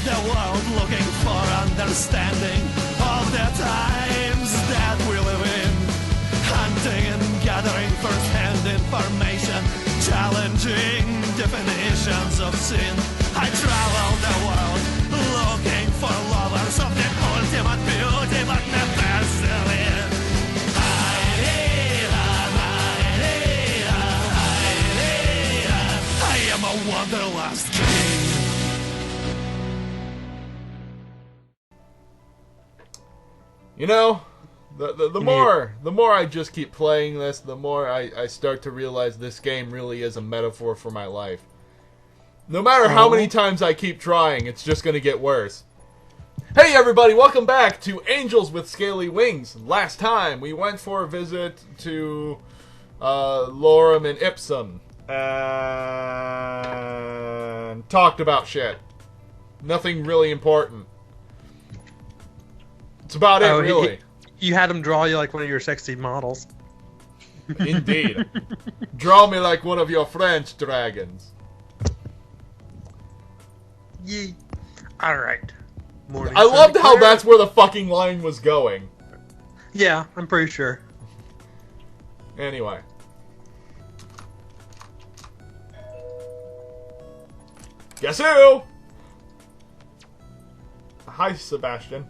the world looking for understanding of the times that we live in. Hunting and gathering first-hand information, challenging definitions of sin. I travel the world looking for lovers of the ultimate beauty, but never Celine. I am a wanderlust king. You know, the more I just keep playing this, the more I start to realize this game really is a metaphor for my life. No matter how many times I keep trying, it's just going to get worse. Hey everybody, welcome back to Angels with Scaly Wings. Last time we went for a visit to Lorem and Ipsum and talked about shit. Nothing really important. It's about it, really. You had him draw you like one of your sexy models. Indeed. Draw me like one of your French dragons. Yee. Alright. I loved how that's where the fucking line was going. Yeah, I'm pretty sure. Anyway. Guess who? Hi, Sebastian.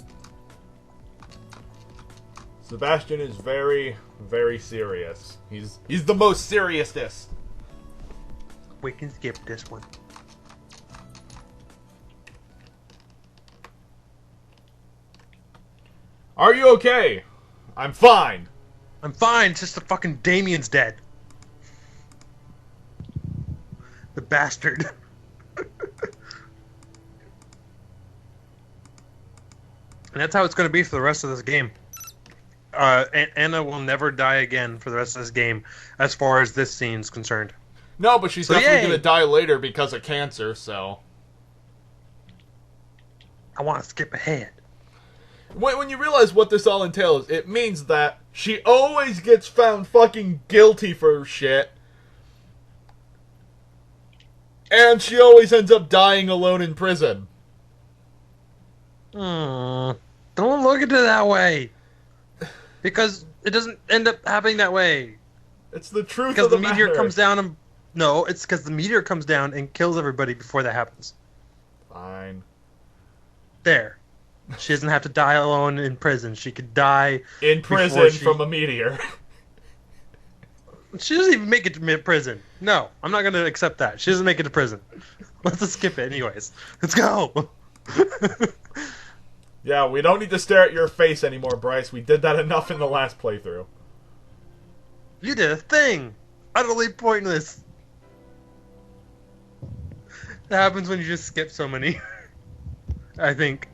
Sebastian is very, very serious. He's the most seriousest. We can skip this one. Are you okay? I'm fine. I'm fine, it's just the fucking Damien's dead. The bastard. And that's how it's going to be for the rest of this game. Anna will never die again for the rest of this game, as far as this scene's concerned. No, but she's definitely going to die later because of cancer, so... I want to skip ahead. When you realize what this all entails, it means that she always gets found fucking guilty for shit. And she always ends up dying alone in prison. Don't look at it that way. Because it doesn't end up happening that way. It's the truth because of the meteor matter. comes down and... No, it's because the meteor comes down and kills everybody before that happens. Fine. There. She doesn't have to die alone in prison. She could die... In prison from a meteor. She doesn't even make it to prison. No, I'm not going to accept that. She doesn't make it to prison. Let's just skip it anyways. Let's go! Yeah, we don't need to stare at your face anymore, Bryce. We did that enough in the last playthrough. You did a thing! Utterly pointless. That happens when you just skip so many. I think.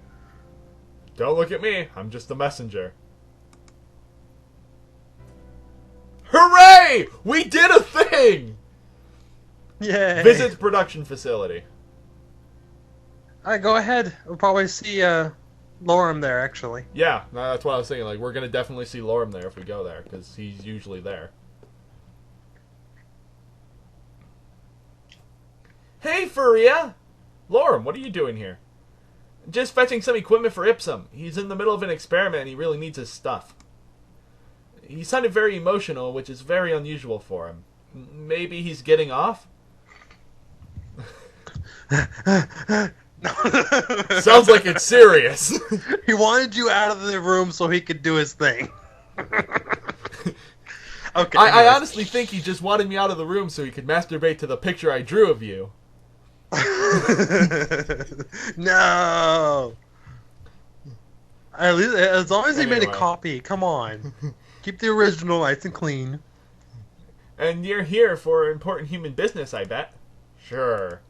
Don't look at me. I'm just a messenger. Hooray! We did a thing! Yay! Visit production facility. Alright, go ahead. We'll probably see Lorem there, actually. Yeah, that's what I was thinking. Like, we're going to definitely see Lorem there if we go there, because he's usually there. Hey, Furea! Lorem, what are you doing here? Just fetching some equipment for Ipsum. He's in the middle of an experiment and he really needs his stuff. He sounded very emotional, which is very unusual for him. Maybe he's getting off? Sounds like it's serious. He wanted you out of the room so he could do his thing. Okay. I honestly think he just wanted me out of the room so he could masturbate to the picture I drew of you. No. At least, as long as he made a Anyway. copy, come on. Keep the original nice and clean. And you're here for important human business, I bet. Sure.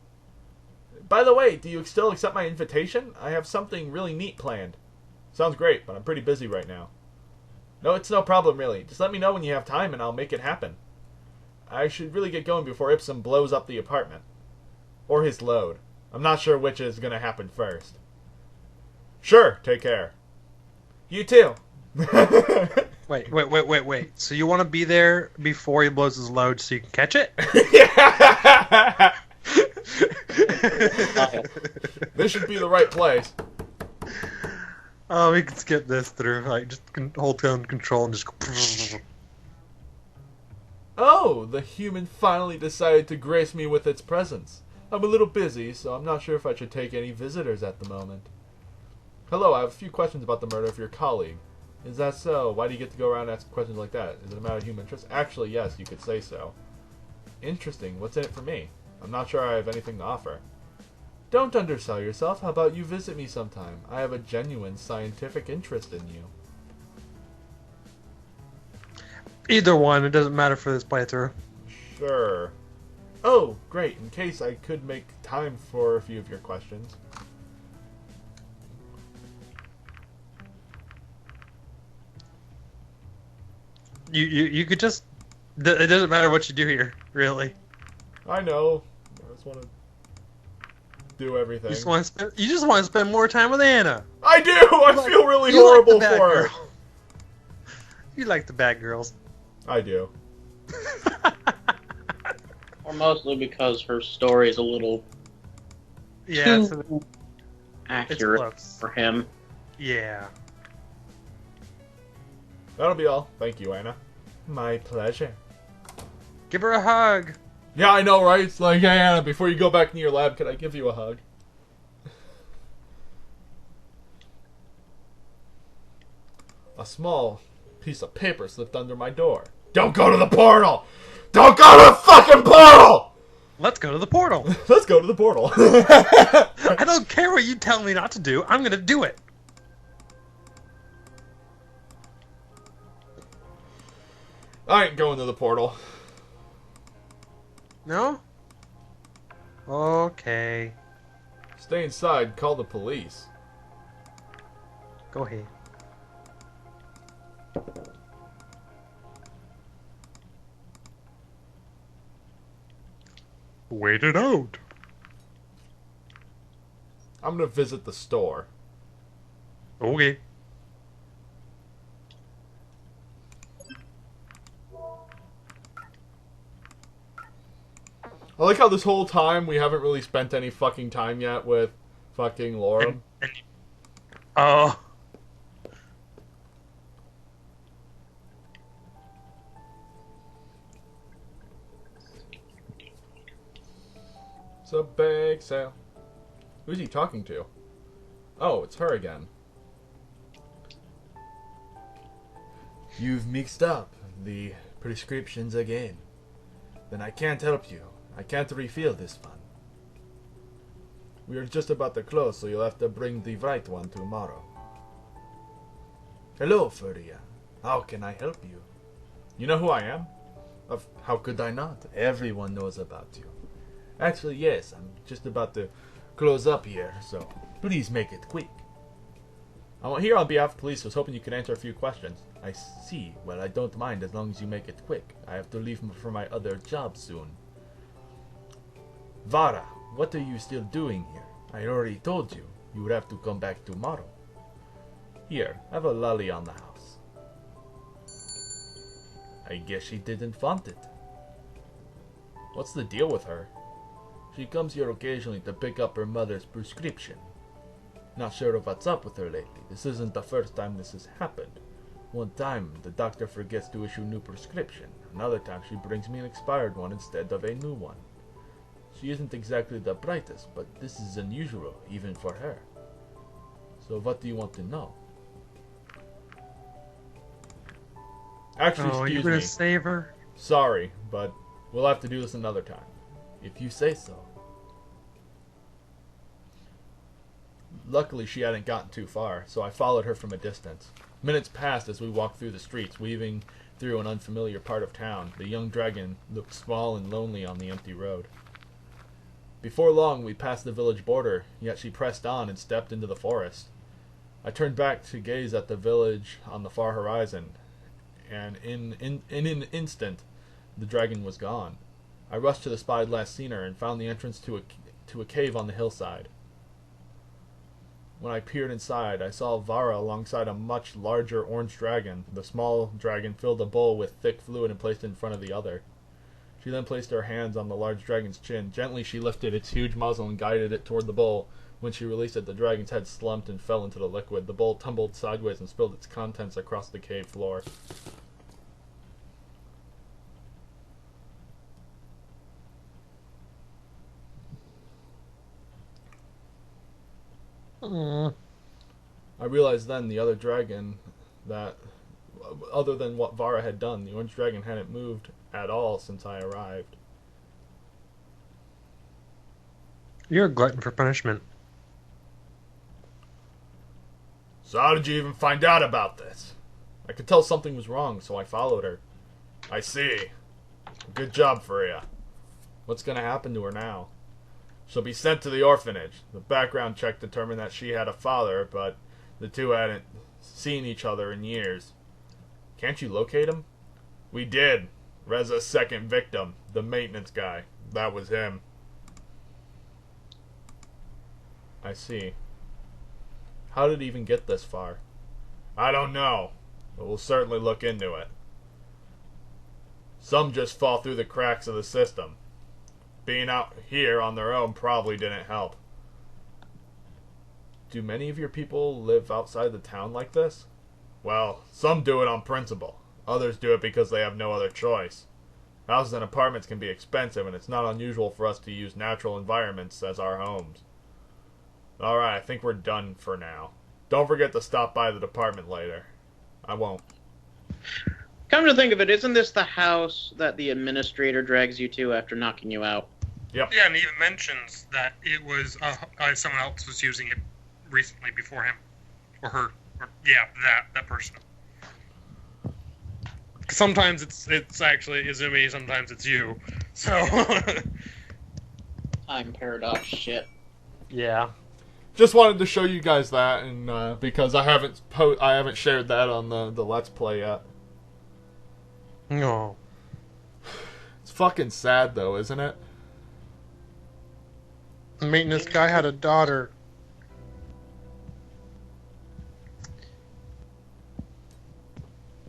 By the way, do you still accept my invitation? I have something really neat planned. Sounds great, but I'm pretty busy right now. No, it's no problem, really. Just let me know when you have time and I'll make it happen. I should really get going before Ipsum blows up the apartment. Or his load. I'm not sure which is going to happen first. Sure, take care. You too. Wait. So you want to be there before he blows his load so you can catch it? Yeah. This should be the right place. Oh, we can skip this through. Like, just hold down control and just go. Oh, the human finally decided to grace me with its presence. I'm a little busy, so I'm not sure if I should take any visitors at the moment. Hello, I have a few questions about the murder of your colleague. Is that so? Why do you get to go around asking questions like that? Is it a matter of human interest? Actually, yes, you could say so. Interesting. What's in it for me? I'm not sure I have anything to offer. Don't undersell yourself. How about you visit me sometime? I have a genuine scientific interest in you. Either one, it doesn't matter for this playthrough. Sure. Oh, great. In case I could make time for a few of your questions. You could just... It doesn't matter what you do here, really. I know. I just want to do everything. You just want to spend more time with Anna. I do! I feel really horrible for her. You like the bad girls. I do. Or mostly because her story is a little Yeah, too accurate close. for him. Yeah. That'll be all. Thank you, Anna. My pleasure. Give her a hug. Yeah, I know, right? It's like, hey, Anna, before you go back into your lab, can I give you a hug? A small piece of paper slipped under my door. Don't go to the portal! Don't go to the fucking portal! Let's go to the portal. Let's go to the portal. I don't care what you tell me not to do. I'm going to do it. I ain't going to the portal. No? Okay. Stay inside, call the police. Go ahead. Wait it out. I'm gonna visit the store. Okay. I like how this whole time we haven't really spent any fucking time yet with fucking Lorem. Oh. It's a big sale. Who's he talking to? Oh, it's her again. You've mixed up the prescriptions again. Then I can't help you. I can't refill this one. We are just about to close, so you'll have to bring the right one tomorrow. Hello, Furea. How can I help you? You know who I am? How could I not? Everyone knows about you. Actually, yes, I'm just about to close up here, so please make it quick. I'm here on behalf of police, was hoping you could answer a few questions. I see. Well, I don't mind as long as you make it quick. I have to leave for my other job soon. Vara, what are you still doing here? I already told you. You would have to come back tomorrow. Here, have a lolly on the house. I guess she didn't want it. What's the deal with her? She comes here occasionally to pick up her mother's prescription. Not sure of what's up with her lately. This isn't the first time this has happened. One time, the doctor forgets to issue new prescription. Another time, she brings me an expired one instead of a new one. She isn't exactly the brightest, but this is unusual, even for her. So what do you want to know? Actually, Oh, excuse you're gonna me. save her? Sorry, but we'll have to do this another time. If you say so. Luckily, she hadn't gotten too far, so I followed her from a distance. Minutes passed as we walked through the streets, weaving through an unfamiliar part of town. The young dragon looked small and lonely on the empty road. Before long, we passed the village border, yet she pressed on and stepped into the forest. I turned back to gaze at the village on the far horizon, and in an instant, the dragon was gone. I rushed to the spot I'd last seen her and found the entrance to a cave on the hillside. When I peered inside, I saw Vara alongside a much larger orange dragon. The small dragon filled a bowl with thick fluid and placed it in front of the other. She then placed her hands on the large dragon's chin. Gently, she lifted its huge muzzle and guided it toward the bowl. When she released it, the dragon's head slumped and fell into the liquid. The bowl tumbled sideways and spilled its contents across the cave floor. I realized then the other dragon that, other than what Vara had done, the orange dragon hadn't moved at all since I arrived. You're a glutton for punishment. So how did you even find out about this? I could tell something was wrong, so I followed her. I see. Good job, Furea. What's gonna happen to her now? She'll be sent to the orphanage. The background check determined that she had a father, but the two hadn't seen each other in years. Can't you locate him? We did. Reza's second victim, the maintenance guy. That was him. I see. How did it even get this far? I don't know, but we'll certainly look into it. Some just fall through the cracks of the system. Being out here on their own probably didn't help. Do many of your people live outside the town like this? Well, some do it on principle. Others do it because they have no other choice. Houses and apartments can be expensive, and it's not unusual for us to use natural environments as our homes. Alright, I think we're done for now. Don't forget to stop by the department later. I won't. Come to think of it, isn't this the house that the administrator drags you to after knocking you out? Yep. Yeah, and he even mentions that it was someone else was using it recently before him. Or her. Or, yeah, that person. Sometimes it's actually Izumi, sometimes it's you. So... Time paradox shit. Yeah. Just wanted to show you guys that, and because I haven't shared that on the Let's Play yet. No. It's fucking sad though, isn't it? The maintenance guy had a daughter.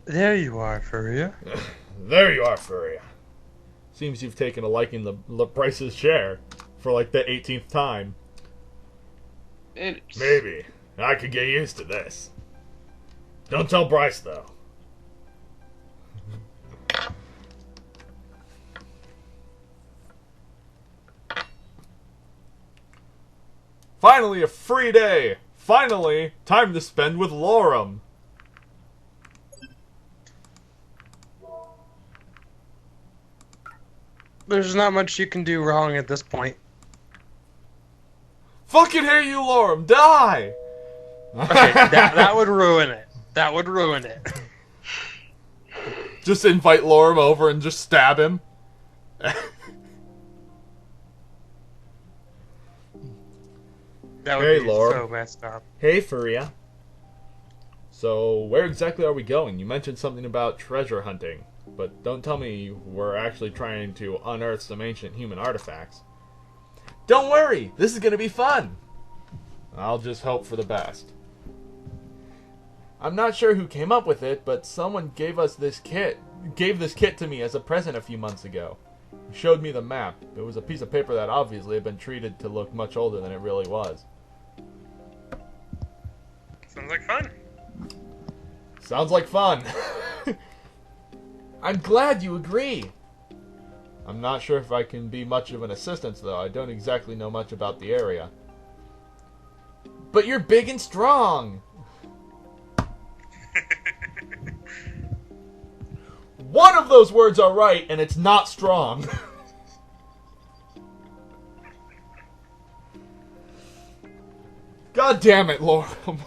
There you are, Furea. There you are, Furea. Seems you've taken a liking to Bryce's share for like the 18th time. Maybe. I could get used to this. Don't tell Bryce, though. Finally, a free day! Finally, time to spend with Lorem! There's not much you can do wrong at this point. Fucking hate you, Lorem! Die! Okay, that would ruin it. That would ruin it. Just invite Lorem over and just stab him. That would Hey, be Lorem. so messed up. Hey, Furea. So, where exactly are we going? You mentioned something about treasure hunting, but don't tell me we're actually trying to unearth some ancient human artifacts. Don't worry, this is gonna be fun! I'll just hope for the best. I'm not sure who came up with it, but someone gave this kit to me as a present a few months ago. He showed me the map. It was a piece of paper that obviously had been treated to look much older than it really was. Sounds like fun. Sounds like fun. I'm glad you agree. I'm not sure if I can be much of an assistance, though. I don't exactly know much about the area. But you're big and strong! One of those words are right, and it's not strong. God damn it, Lorem.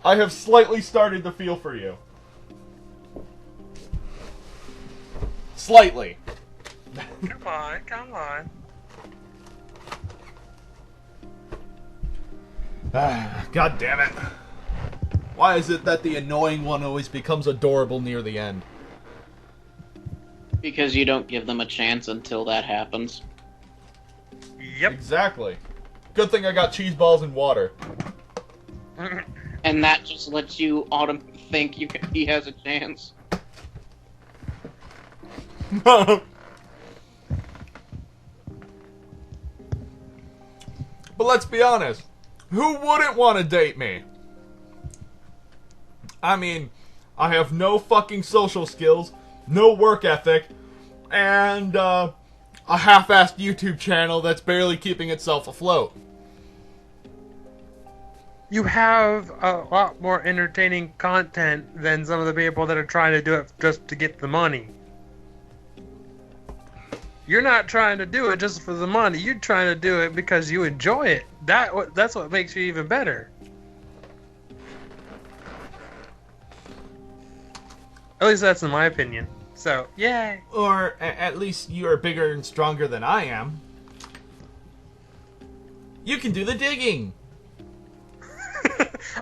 I have slightly started to feel for you. Slightly. Come on, come on. God damn it. Why is it that the annoying one always becomes adorable near the end? Because you don't give them a chance until that happens. Yep. Exactly. Good thing I got cheese balls and water. And that just lets you think he has a chance. But let's be honest. Who wouldn't want to date me? I mean, I have no fucking social skills, no work ethic, and a half-assed YouTube channel that's barely keeping itself afloat. You have a lot more entertaining content than some of the people that are trying to do it just to get the money. You're not trying to do it just for the money. You're trying to do it because you enjoy it. That's what makes you even better. At least that's in my opinion. So, yay. Or at least you are bigger and stronger than I am. You can do the digging.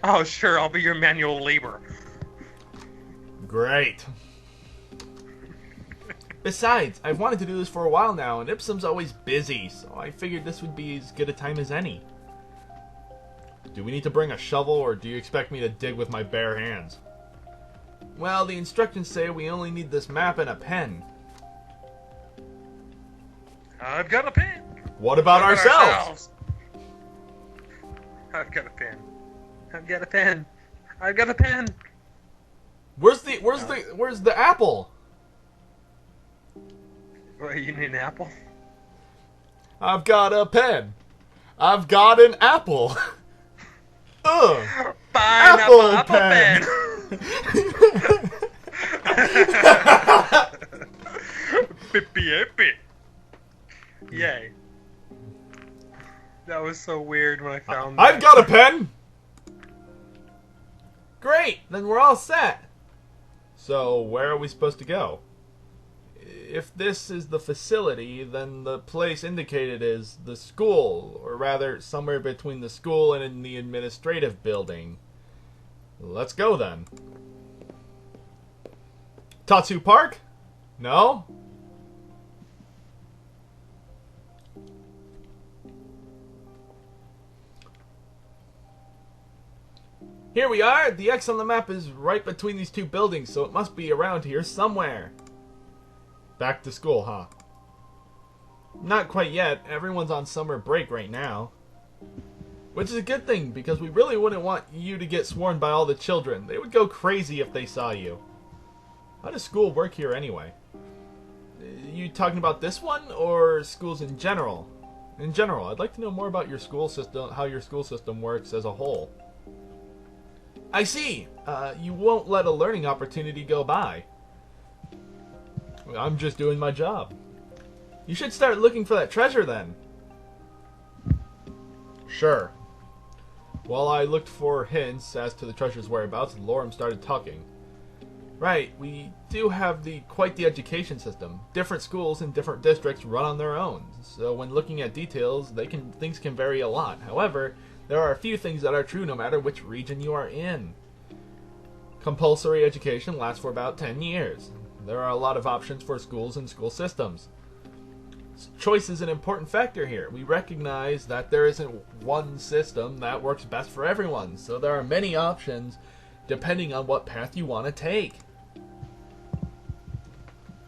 Oh, sure, I'll be your manual labor. Great. Besides, I've wanted to do this for a while now, and Ipsum's always busy, so I figured this would be as good a time as any. Do we need to bring a shovel, or do you expect me to dig with my bare hands? Well, the instructions say we only need this map and a pen. I've got a pen. What about ourselves? I've got a pen. I've got a pen. I've got a pen. Where's the apple? What, you need an apple? I've got a pen. I've got an apple. Ugh. Apple pen. Pippy. Yay. That was so weird when I found that. I've got a pen! Great! Then we're all set! So, where are we supposed to go? If this is the facility, then the place indicated is the school, or rather, somewhere between the school and in the administrative building. Let's go then. Tatsu Park? No? Here we are! The X on the map is right between these two buildings, so it must be around here somewhere. Back to school, huh? Not quite yet. Everyone's on summer break right now. Which is a good thing, because we really wouldn't want you to get swarmed by all the children. They would go crazy if they saw you. How does school work here anyway? You talking about this one, or schools in general? In general, I'd like to know more about your school system, how your school system works as a whole. I see. You won't let a learning opportunity go by. I'm just doing my job. You should start looking for that treasure then. Sure. While I looked for hints as to the treasure's whereabouts, Lorem started talking. Right, we do have quite the education system. Different schools in different districts run on their own, so when looking at details, things can vary a lot. However, there are a few things that are true no matter which region you are in. Compulsory education lasts for about 10 years. There are a lot of options for schools and school systems. Choice is an important factor here. We recognize that there isn't one system that works best for everyone, so there are many options depending on what path you want to take.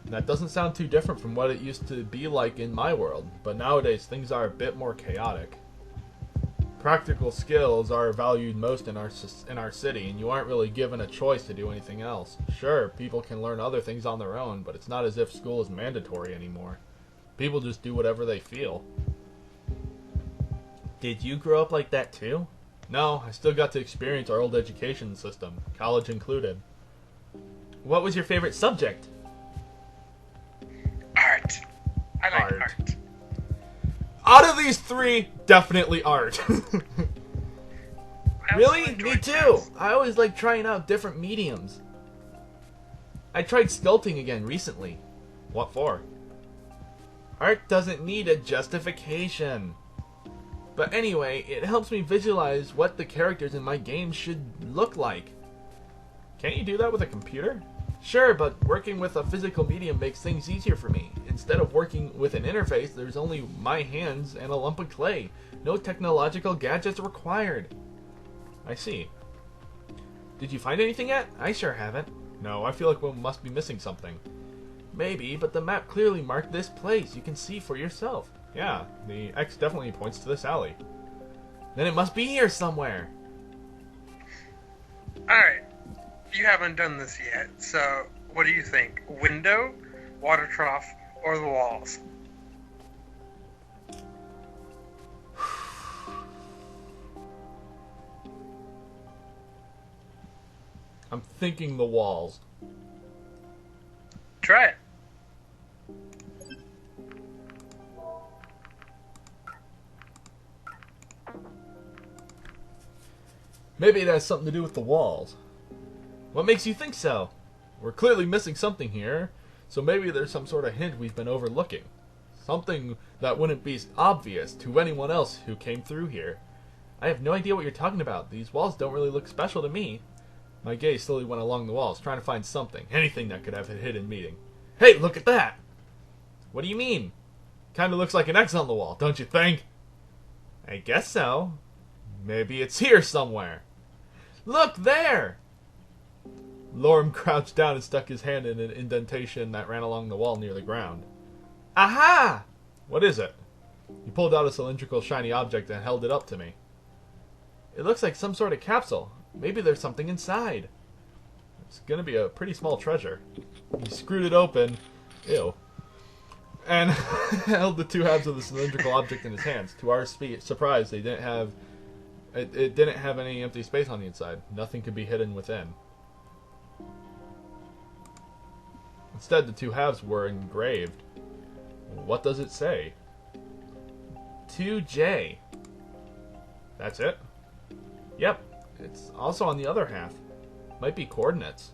That doesn't sound too different from what it used to be like in my world, but nowadays things are a bit more chaotic. Practical skills are valued most in our city, and you aren't really given a choice to do anything else. Sure, people can learn other things on their own, but it's not as if school is mandatory anymore. People just do whatever they feel. Did you grow up like that too? No, I still got to experience our old education system, college included. What was your favorite subject? Art. I like art. Out of these three, definitely art. Really? Me too. I always like trying out different mediums. I tried sculpting again recently. What for? Art doesn't need a justification. But anyway, it helps me visualize what the characters in my game should look like. Can't you do that with a computer? Sure, but working with a physical medium makes things easier for me. Instead of working with an interface, there's only my hands and a lump of clay. No technological gadgets required. I see. Did you find anything yet? I sure haven't. No, I feel like we must be missing something. Maybe, but the map clearly marked this place. You can see for yourself. Yeah, the X definitely points to this alley. Then it must be here somewhere. Alright, you haven't done this yet, so what do you think? Window, water trough, or the walls? I'm thinking the walls. Try it. Maybe it has something to do with the walls. What makes you think so? We're clearly missing something here, so maybe there's some sort of hint we've been overlooking. Something that wouldn't be obvious to anyone else who came through here. I have no idea what you're talking about. These walls don't really look special to me. My gaze slowly went along the walls, trying to find something, anything that could have a hidden meaning. Hey, look at that! What do you mean? Kinda looks like an X on the wall, don't you think? I guess so. Maybe it's here somewhere. Look there! Lorem crouched down and stuck his hand in an indentation that ran along the wall near the ground. Aha! What is it? He pulled out a cylindrical shiny object and held it up to me. It looks like some sort of capsule. Maybe there's something inside. It's gonna be a pretty small treasure. He screwed it open. Ew. And held the two halves of the cylindrical object in his hands. To our surprise, they didn't have... It didn't have any empty space on the inside. Nothing could be hidden within. Instead, the two halves were engraved. What does it say? 2J. That's it? Yep. It's also on the other half. Might be coordinates.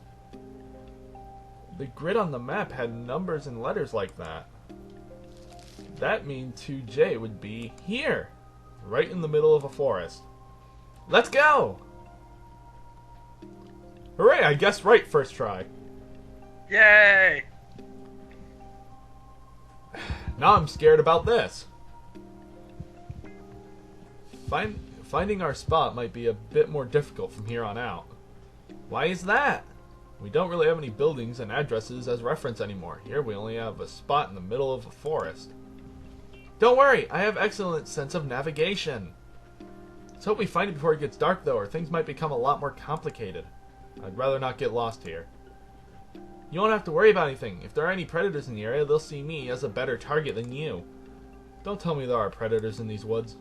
The grid on the map had numbers and letters like that. That means 2J would be here. Right in the middle of a forest. Let's go! Hooray, I guessed right first try. Yay! Now I'm scared about this. Finding our spot might be a bit more difficult from here on out. Why is that? We don't really have any buildings and addresses as reference anymore. Here we only have a spot in the middle of a forest. Don't worry, I have excellent sense of navigation. Let's hope we find it before it gets dark though, or things might become a lot more complicated. I'd rather not get lost here. You won't have to worry about anything. If there are any predators in the area, they'll see me as a better target than you. Don't tell me there are predators in these woods.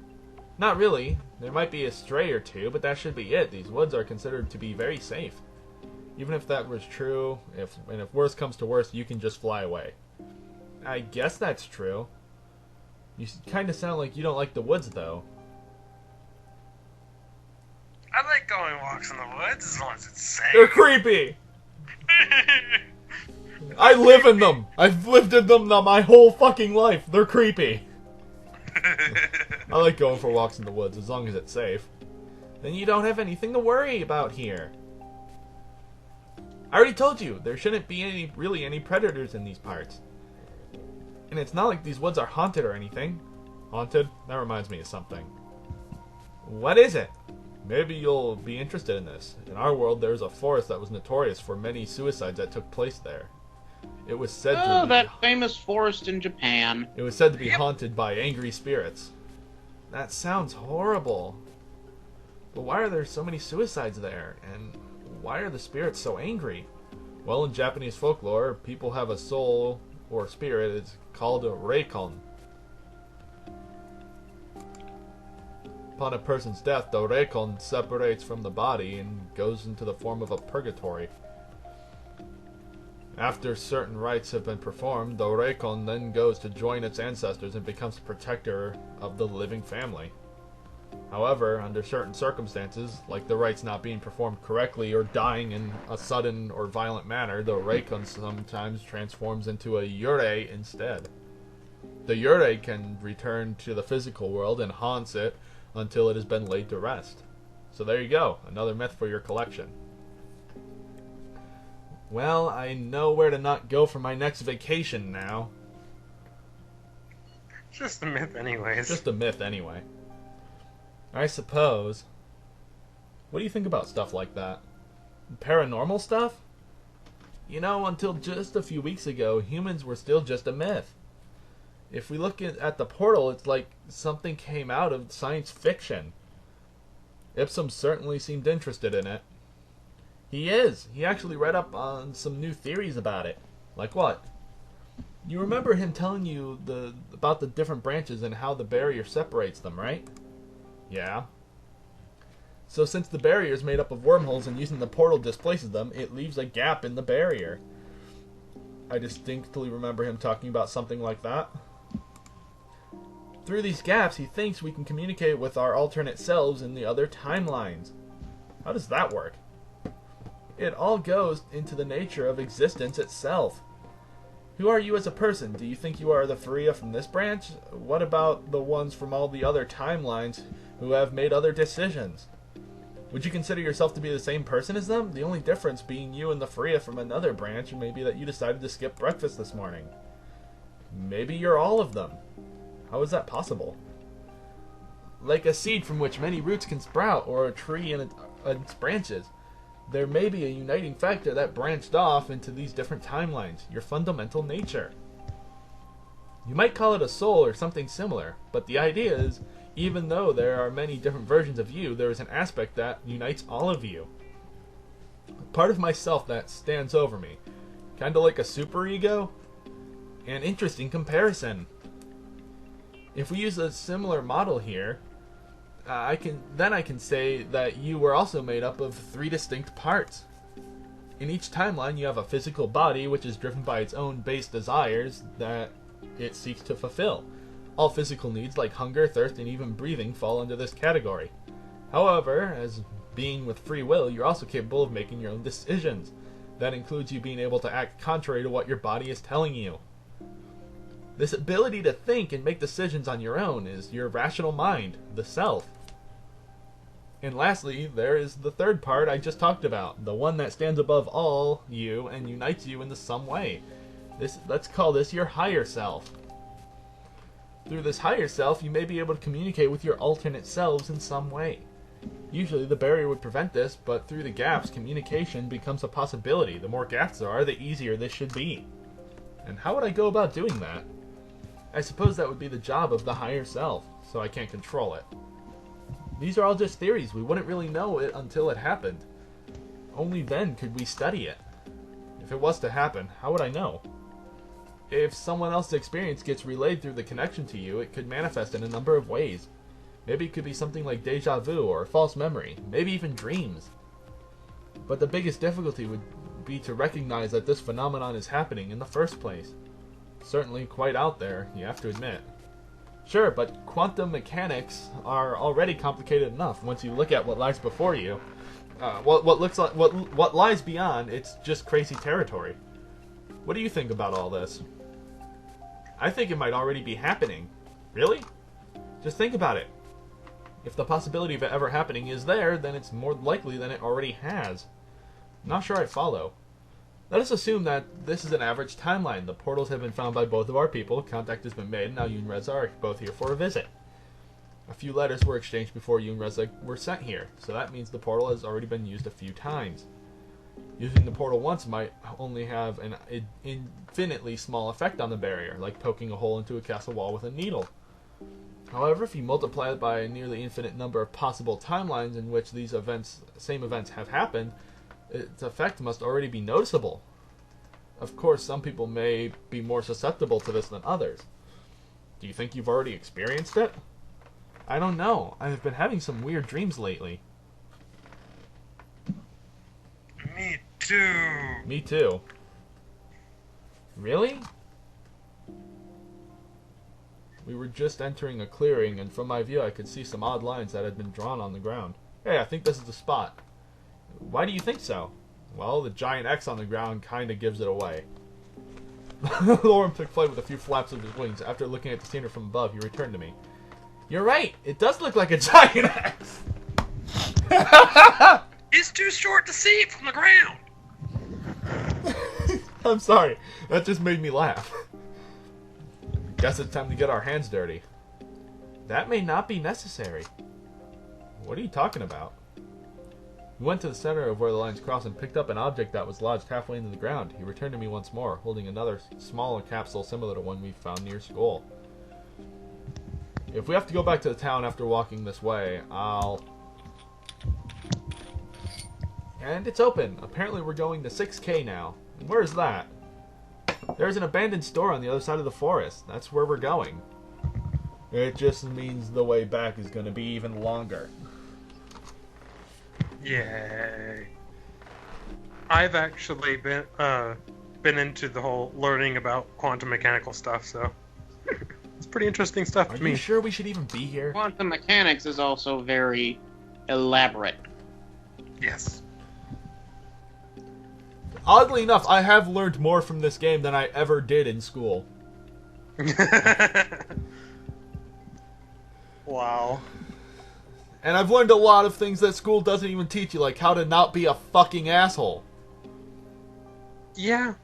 Not really. There might be a stray or two, but that should be it. These woods are considered to be very safe. Even if that was true, if worse comes to worse, you can just fly away. I guess that's true. You kind of sound like you don't like the woods, though. I like going walks in the woods as long as it's safe. They're creepy! I live in them! I've lived in them my whole fucking life. They're creepy. I like going for walks in the woods as long as it's safe. Then you don't have anything to worry about here. I already told you, there shouldn't be really any predators in these parts. And it's not like these woods are haunted or anything. Haunted? That reminds me of something. What is it? Maybe you'll be interested in this. In our world, there's a forest that was notorious for many suicides that took place there. It was said to be... that famous forest in Japan. It was said to be haunted by angry spirits. That sounds horrible. But why are there so many suicides there? And why are the spirits so angry? Well, in Japanese folklore, people have a soul or spirit. It's called a reikon. Upon a person's death, the reikon separates from the body and goes into the form of a purgatory. After certain rites have been performed, the reikon then goes to join its ancestors and becomes the protector of the living family. However, under certain circumstances, like the rites not being performed correctly or dying in a sudden or violent manner, the reikon sometimes transforms into a yurei instead. The yurei can return to the physical world and haunts it until it has been laid to rest. So there you go, another myth for your collection. Well, I know where to not go for my next vacation now. It's just a myth anyways. Just a myth anyway. I suppose. What do you think about stuff like that? Paranormal stuff? You know, until just a few weeks ago, humans were still just a myth. If we look at the portal, it's like something came out of science fiction. Ipsum certainly seemed interested in it. He is. He actually read up on some new theories about it. Like what? You remember him telling you about the different branches and how the barrier separates them, right? Yeah. So since the barrier is made up of wormholes and using the portal displaces them, it leaves a gap in the barrier. I distinctly remember him talking about something like that. Through these gaps, he thinks we can communicate with our alternate selves in the other timelines. How does that work? It all goes into the nature of existence itself. Who are you as a person? Do you think you are the Furea from this branch? What about the ones from all the other timelines who have made other decisions? Would you consider yourself to be the same person as them? The only difference being you and the Furea from another branch may be that you decided to skip breakfast this morning. Maybe you're all of them. How is that possible? Like a seed from which many roots can sprout, or a tree and its branches, there may be a uniting factor that branched off into these different timelines, your fundamental nature. You might call it a soul or something similar, but the idea is, even though there are many different versions of you, there is an aspect that unites all of you. A part of myself that stands over me. Kinda like a superego? An interesting comparison. If we use a similar model here, I can say that you were also made up of 3 distinct parts. In each timeline, you have a physical body which is driven by its own base desires that it seeks to fulfill. All physical needs like hunger, thirst, and even breathing fall under this category. However, as being with free will, you're also capable of making your own decisions. That includes you being able to act contrary to what your body is telling you. This ability to think and make decisions on your own is your rational mind, the self. And lastly, there is the third part I just talked about, the one that stands above all you and unites you into some way. Let's call this your higher self. Through this higher self, you may be able to communicate with your alternate selves in some way. Usually the barrier would prevent this, but through the gaps, communication becomes a possibility. The more gaps there are, the easier this should be. And how would I go about doing that? I suppose that would be the job of the higher self, so I can't control it. These are all just theories. We wouldn't really know it until it happened. Only then could we study it. If it was to happen, how would I know? If someone else's experience gets relayed through the connection to you, it could manifest in a number of ways. Maybe it could be something like deja vu or false memory, maybe even dreams. But the biggest difficulty would be to recognize that this phenomenon is happening in the first place. Certainly quite out there, you have to admit. Sure, but quantum mechanics are already complicated enough once you look at what lies before you. What lies beyond, it's just crazy territory. What do you think about all this? I think it might already be happening. Really? Just think about it. If the possibility of it ever happening is there, then it's more likely than it already has. Not sure I follow. Let us assume that this is an average timeline. The portals have been found by both of our people, contact has been made, and now you and Reza are both here for a visit. A few letters were exchanged before you and Reza were sent here, so that means the portal has already been used a few times. Using the portal once might only have an infinitely small effect on the barrier, like poking a hole into a castle wall with a needle. However, if you multiply it by a nearly infinite number of possible timelines in which these same events have happened, its effect must already be noticeable. Of course, some people may be more susceptible to this than others. Do you think you've already experienced it? I don't know. I've been having some weird dreams lately. Me too. Me too. Really? We were just entering a clearing, and from my view I could see some odd lines that had been drawn on the ground. Hey, I think this is the spot. Why do you think so? Well, the giant X on the ground kinda gives it away. Lorem took flight with a few flaps of his wings. After looking at the scenery from above, he returned to me. You're right, it does look like a giant X! It's too short to see it from the ground. I'm sorry, that just made me laugh. Guess it's time to get our hands dirty. That may not be necessary. What are you talking about? He went to the center of where the lines crossed and picked up an object that was lodged halfway into the ground. He returned to me once more, holding another smaller capsule similar to one we found near school. If we have to go back to the town after walking this way, I'll... And it's open. Apparently we're going to 6K now. And where is that? There's an abandoned store on the other side of the forest. That's where we're going. It just means the way back is going to be even longer. Yay. I've actually been into the whole learning about quantum mechanical stuff, so it's pretty interesting stuff to me. Are you sure we should even be here? Quantum mechanics is also very elaborate. Yes. Oddly enough, I have learned more from this game than I ever did in school. Wow. And I've learned a lot of things that school doesn't even teach you, like how to not be a fucking asshole. Yeah.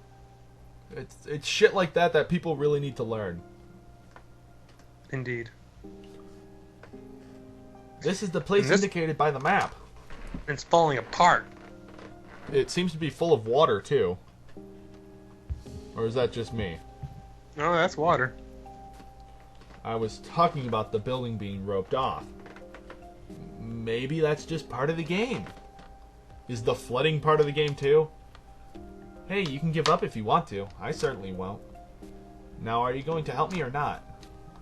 It's shit like that that people really need to learn. Indeed. This is the place indicated by the map. It's falling apart. It seems to be full of water, too. Or is that just me? Oh, that's water. I was talking about the building being roped off. Maybe that's just part of the game. Is the flooding part of the game, too? Hey, you can give up if you want to. I certainly won't. Now, are you going to help me or not?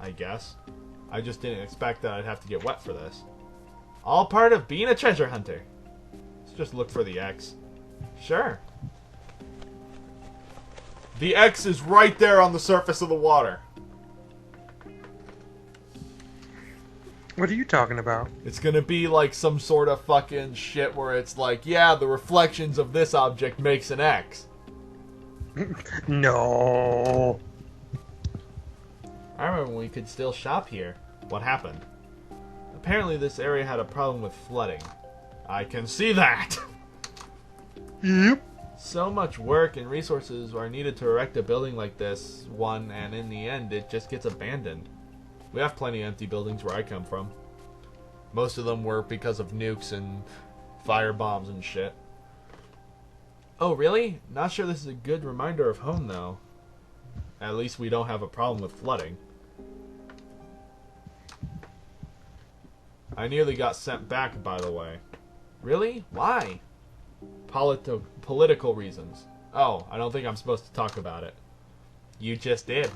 I guess. I just didn't expect that I'd have to get wet for this. All part of being a treasure hunter. Let's just look for the X. Sure. The X is right there on the surface of the water. What are you talking about? It's gonna be like some sort of fucking shit where it's like, yeah, the reflections of this object makes an X. No. I remember when we could still shop here. What happened? Apparently this area had a problem with flooding. I can see that! Yep. So much work and resources are needed to erect a building like this one, and in the end it just gets abandoned. We have plenty of empty buildings where I come from. Most of them were because of nukes and fire bombs and shit. Oh, really? Not sure this is a good reminder of home, though. At least we don't have a problem with flooding. I nearly got sent back, by the way. Really? Why? Political reasons. Oh, I don't think I'm supposed to talk about it. You just did.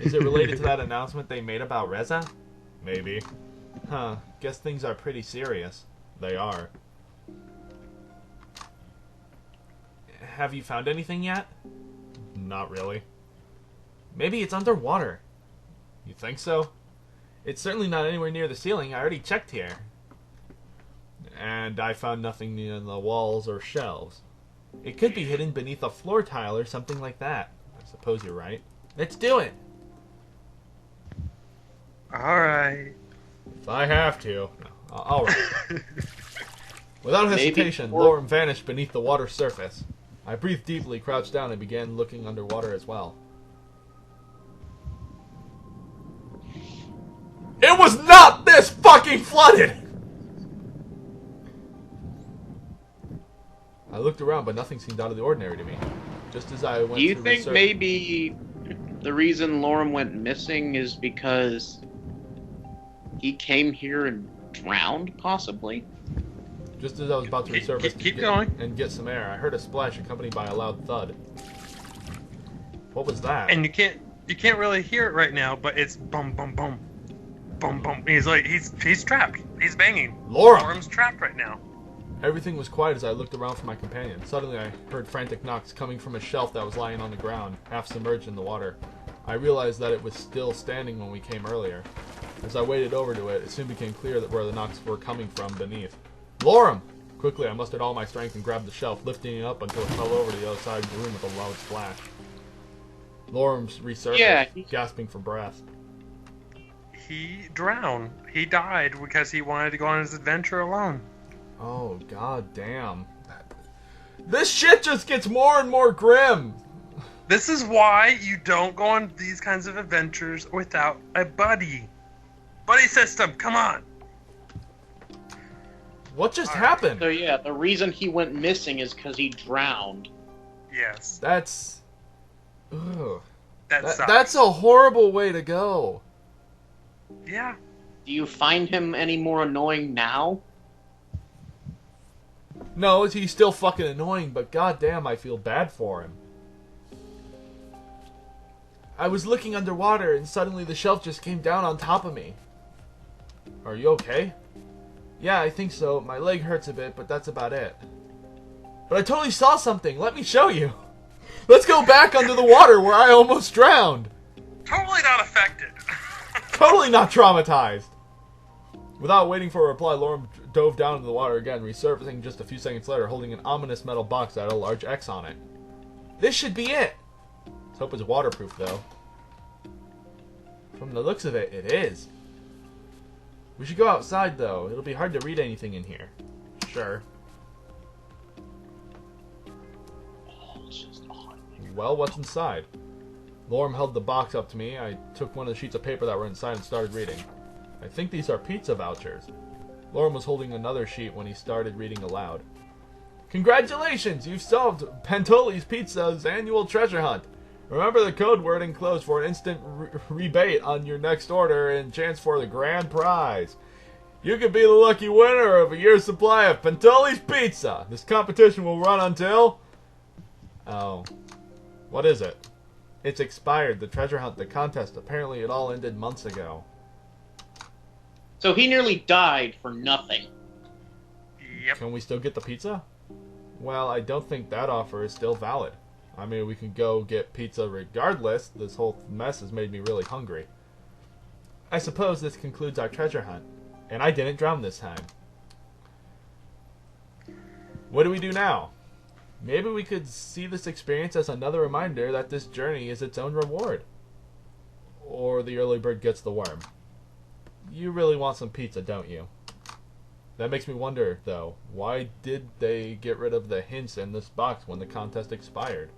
Is it related to that announcement they made about Reza? Maybe. Huh, guess things are pretty serious. They are. Have you found anything yet? Not really. Maybe it's underwater. You think so? It's certainly not anywhere near the ceiling. I already checked here. And I found nothing near the walls or shelves. It could be hidden beneath a floor tile or something like that. I suppose you're right. Let's do it! Alright. If I have to. Alright. Without hesitation, Maybe. Lorem vanished beneath the water's surface. I breathed deeply, crouched down, and began looking underwater as well. It was not this fucking flooded! I looked around, but nothing seemed out of the ordinary to me. Just as I went Do you through think research- maybe the reason Lorem went missing is because he came here and drowned, possibly? Just as I was about to resurface Keep going. and get some air, I heard a splash accompanied by a loud thud. What was that? And you can't really hear it right now, but it's bum bum bum. Bum bum. He's trapped. He's banging. Lorem! Lorem's trapped right now. Everything was quiet as I looked around for my companion. Suddenly I heard frantic knocks coming from a shelf that was lying on the ground, half submerged in the water. I realized that it was still standing when we came earlier. As I waded over to it, it soon became clear that where the knocks were coming from beneath. Lorem! Quickly, I mustered all my strength and grabbed the shelf, lifting it up until it fell over to the other side of the room with a loud splash. Lorem's resurfaced, Yeah, gasping for breath. He drowned. He died because he wanted to go on his adventure alone. Oh, god damn. This shit just gets more and more grim! This is why you don't go on these kinds of adventures without a buddy. Buddy system, come on. What just Alright. happened? So yeah, the reason he went missing is because he drowned. Yes. That's... Ugh. That sucks. That's a horrible way to go. Yeah. Do you find him any more annoying now? No, he's still fucking annoying, but goddamn, I feel bad for him. I was looking underwater, and suddenly the shelf just came down on top of me. Are you okay? Yeah, I think so. My leg hurts a bit, but that's about it. But I totally saw something. Let me show you. Let's go back under the water where I almost drowned. Totally not affected. Totally not traumatized. Without waiting for a reply, Lorem dove down into the water again, resurfacing just a few seconds later, holding an ominous metal box that had a large X on it. This should be it. Let's hope it's waterproof, though. From the looks of it, it is. We should go outside, though. It'll be hard to read anything in here. Sure. Well, what's inside? Lorem held the box up to me. I took one of the sheets of paper that were inside and started reading. I think these are pizza vouchers. Lorem was holding another sheet when he started reading aloud. Congratulations! You've solved Pantoli's Pizza's annual treasure hunt. Remember the code word enclosed for an instant rebate on your next order and chance for the grand prize. You could be the lucky winner of a year's supply of Pantoli's Pizza. This competition will run until... Oh. What is it? It's expired. The treasure hunt, the contest. Apparently it all ended months ago. So he nearly died for nothing. Yep. Can we still get the pizza? Well, I don't think that offer is still valid. I mean, we can go get pizza regardless. This whole mess has made me really hungry. I suppose this concludes our treasure hunt. And I didn't drown this time. What do we do now? Maybe we could see this experience as another reminder that this journey is its own reward. Or the early bird gets the worm. You really want some pizza, don't you? That makes me wonder, though, why did they get rid of the hints in this box when the contest expired?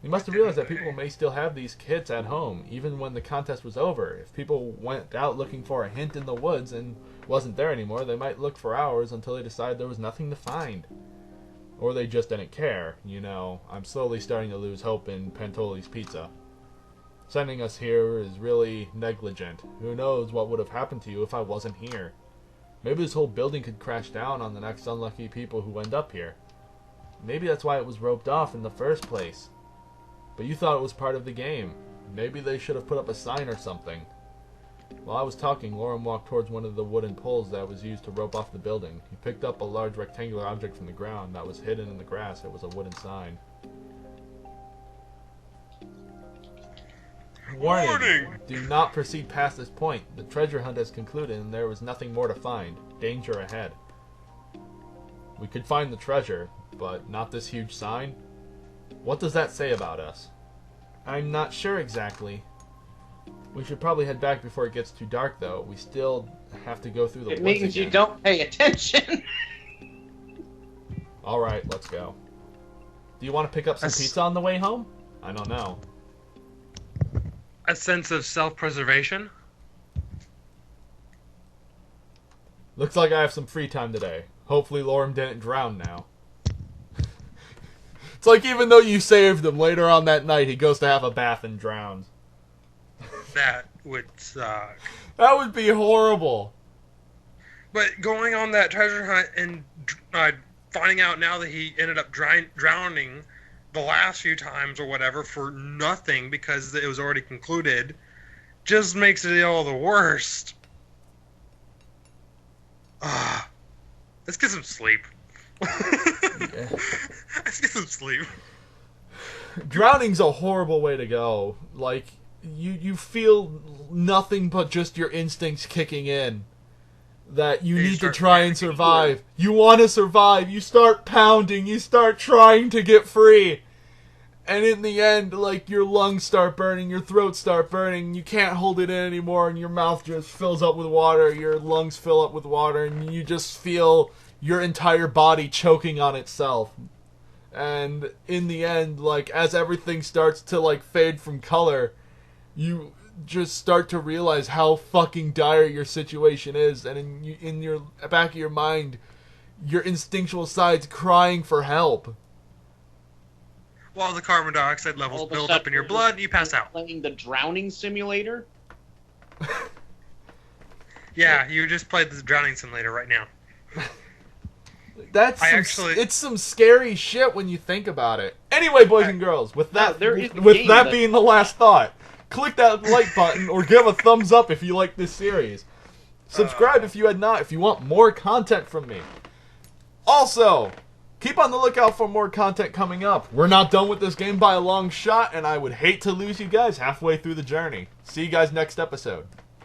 You must have realized that people may still have these kits at home, even when the contest was over. If people went out looking for a hint in the woods and wasn't there anymore, they might look for hours until they decided there was nothing to find. Or they just didn't care. You know, I'm slowly starting to lose hope in Pantoli's Pizza. Sending us here is really negligent. Who knows what would have happened to you if I wasn't here. Maybe this whole building could crash down on the next unlucky people who end up here. Maybe that's why it was roped off in the first place. But you thought it was part of the game. Maybe they should have put up a sign or something. While I was talking, Lorem walked towards one of the wooden poles that was used to rope off the building. He picked up a large rectangular object from the ground that was hidden in the grass. It was a wooden sign. Warning! Do not proceed past this point. The treasure hunt has concluded and there was nothing more to find. Danger ahead. We could find the treasure, but not this huge sign? What does that say about us? I'm not sure exactly. We should probably head back before it gets too dark, though. We still have to go through the woods It means again. you don't pay attention. Alright, let's go. Do you want to pick up some pizza on the way home? I don't know. A sense of self-preservation. Looks like I have some free time today. Hopefully Lorem didn't drown now. It's like even though you saved him, later on that night he goes to have a bath and drowns. That would suck. That would be horrible. But going on that treasure hunt and finding out now that he ended up drowning the last few times or whatever for nothing because it was already concluded just makes it all the worst. Let's get some sleep. Yeah. Let's get some sleep. Drowning's a horrible way to go. Like, you feel nothing but just your instincts kicking in. That you need to try and survive. You want to survive. You start pounding. You start trying to get free. And in the end, like, your lungs start burning. Your throat start burning. You can't hold it in anymore. And your mouth just fills up with water. Your lungs fill up with water. And you just feel your entire body choking on itself. And in the end, like, as everything starts to, like, fade from color, just start to realize how fucking dire your situation is, and in your back of your mind, your instinctual side's crying for help. While the carbon dioxide levels All of a build up in your sudden, blood, you pass out. Playing the drowning simulator. Yeah, you just played the drowning simulator right now. It's some scary shit when you think about it. Anyway, boys and girls, with that being the last thought, click that like button or give a thumbs up if you like this series. Subscribe if you had not, if you want more content from me. Also, keep on the lookout for more content coming up. We're not done with this game by a long shot, and I would hate to lose you guys halfway through the journey. See you guys next episode.